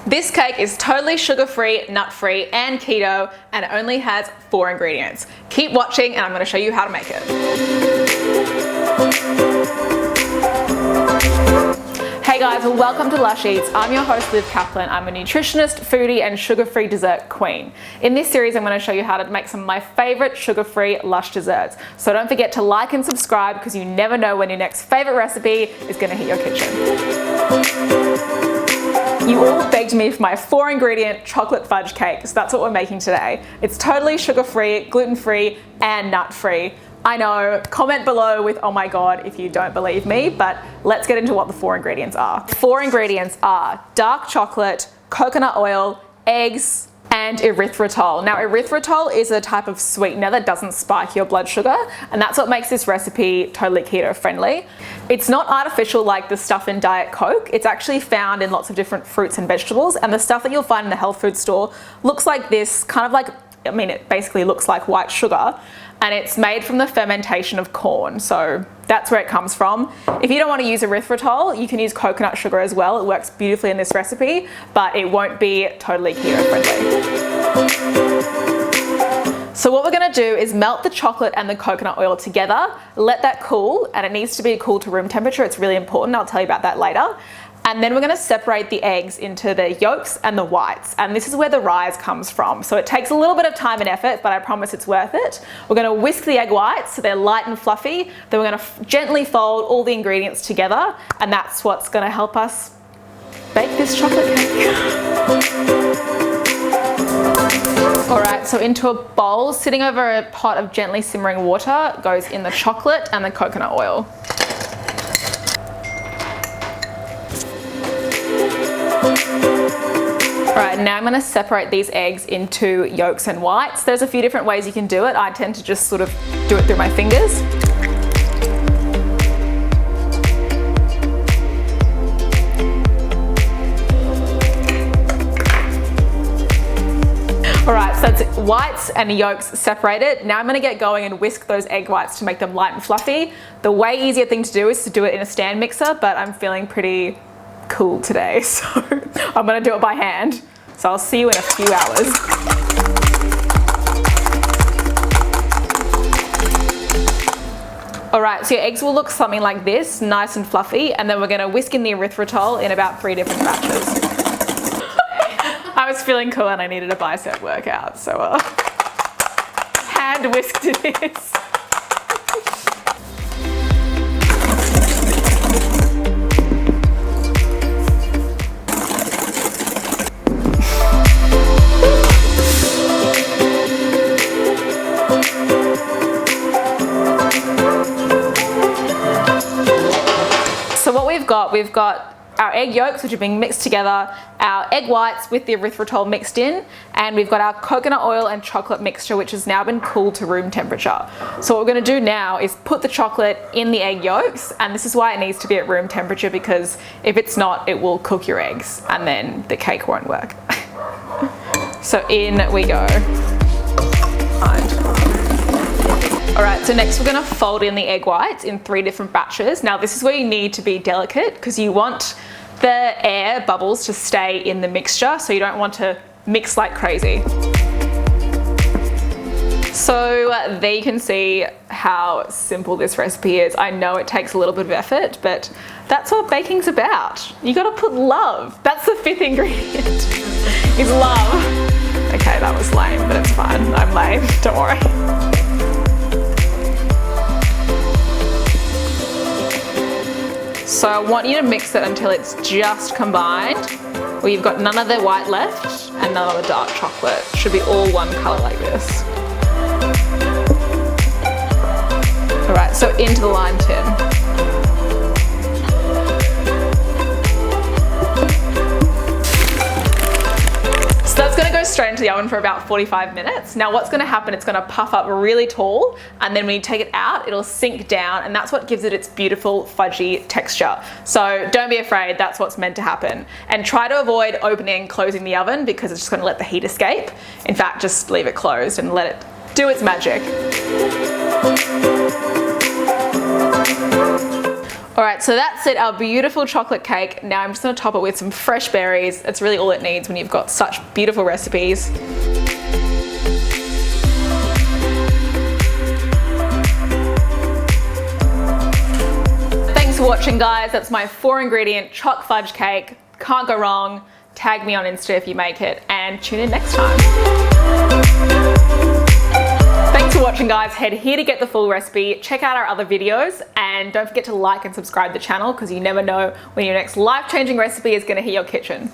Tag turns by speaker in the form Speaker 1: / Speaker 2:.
Speaker 1: This cake is totally sugar-free, nut-free, and keto, and it only has 4 ingredients. Keep watching and I'm going to show you how to make it. Hey guys, welcome to Lush Eats. I'm your host, Liv Kaplan. I'm a nutritionist, foodie, and sugar-free dessert queen. In this series, I'm going to show you how to make some of my favorite sugar-free Lush desserts. So don't forget to like and subscribe because you never know when your next favorite recipe is going to hit your kitchen. You all begged me for my 4-ingredient chocolate fudge cake, so that's what we're making today. It's totally sugar-free, gluten-free, and nut-free. I know, comment below with oh my god if you don't believe me, but let's get into what the 4 ingredients are. 4 ingredients are dark chocolate, coconut oil, eggs, and erythritol. Now erythritol is a type of sweetener that doesn't spike your blood sugar, and that's what makes this recipe totally keto friendly. It's not artificial like the stuff in Diet Coke. It's actually found in lots of different fruits and vegetables, and the stuff that you'll find in the health food store looks like this, kind of like, I mean, it basically looks like white sugar, and it's made from the fermentation of corn. So that's where it comes from. If you don't want to use erythritol, you can use coconut sugar as well. It works beautifully in this recipe, but it won't be totally keto friendly. So what we're going to do is melt the chocolate and the coconut oil together, let that cool, and it needs to be cool to room temperature. It's really important. I'll tell you about that later. And then we're going to separate the eggs into the yolks and the whites. And this is where the rise comes from. So it takes a little bit of time and effort, but I promise it's worth it. We're going to whisk the egg whites so they're light and fluffy. Then we're going to gently fold all the ingredients together. And that's what's going to help us bake this chocolate cake. All right, so into a bowl, sitting over a pot of gently simmering water, goes in the chocolate and the coconut oil. Alright, now I'm going to separate these eggs into yolks and whites. There's a few different ways you can do it. I tend to just sort of do it through my fingers. Alright, so that's whites and yolks separated. Now I'm going to get going and whisk those egg whites to make them light and fluffy. The way easier thing to do is to do it in a stand mixer, but I'm feeling pretty cool today, so I'm going to do it by hand. So I'll see you in a few hours. All right, so your eggs will look something like this, nice and fluffy, and then we're going to whisk in the erythritol in about 3 different batches. I was feeling cool and I needed a bicep workout, so hand whisked it is. We've got our egg yolks, which are being mixed together, our egg whites with the erythritol mixed in, and we've got our coconut oil and chocolate mixture, which has now been cooled to room temperature. So what we're going to do now is put the chocolate in the egg yolks, and this is why it needs to be at room temperature, because if it's not, it will cook your eggs and then the cake won't work. So in we go. Alright, so next we're going to fold in the egg whites in 3 different batches. Now this is where you need to be delicate because you want the air bubbles to stay in the mixture, so you don't want to mix like crazy. So there you can see how simple this recipe is. I know it takes a little bit of effort, but that's what baking's about. You got to put love. That's the 5th ingredient, is love. Okay, that was lame, but it's fine. I'm lame, don't worry. So I want you to mix it until it's just combined, where you've got none of the white left and none of the dark chocolate. It should be all one color like this. All right, so into the lime tin. So that's going to go straight into the oven for about 45 minutes. Now what's going to happen, it's going to puff up really tall, and then when you take it out, it'll sink down, and that's what gives it its beautiful fudgy texture. So don't be afraid, that's what's meant to happen. And try to avoid opening and closing the oven because it's just going to let the heat escape. In fact, just leave it closed and let it do its magic. All right, so that's it, our beautiful chocolate cake. Now I'm just gonna top it with some fresh berries. It's really all it needs when you've got such beautiful recipes. Thanks for watching, guys. That's my 4-ingredient choc fudge cake. Can't go wrong. Tag me on Insta if you make it, and tune in next time. Thanks for watching, guys. Head here to get the full recipe. Check out our other videos, and don't forget to like and subscribe to the channel because you never know when your next life-changing recipe is going to hit your kitchen.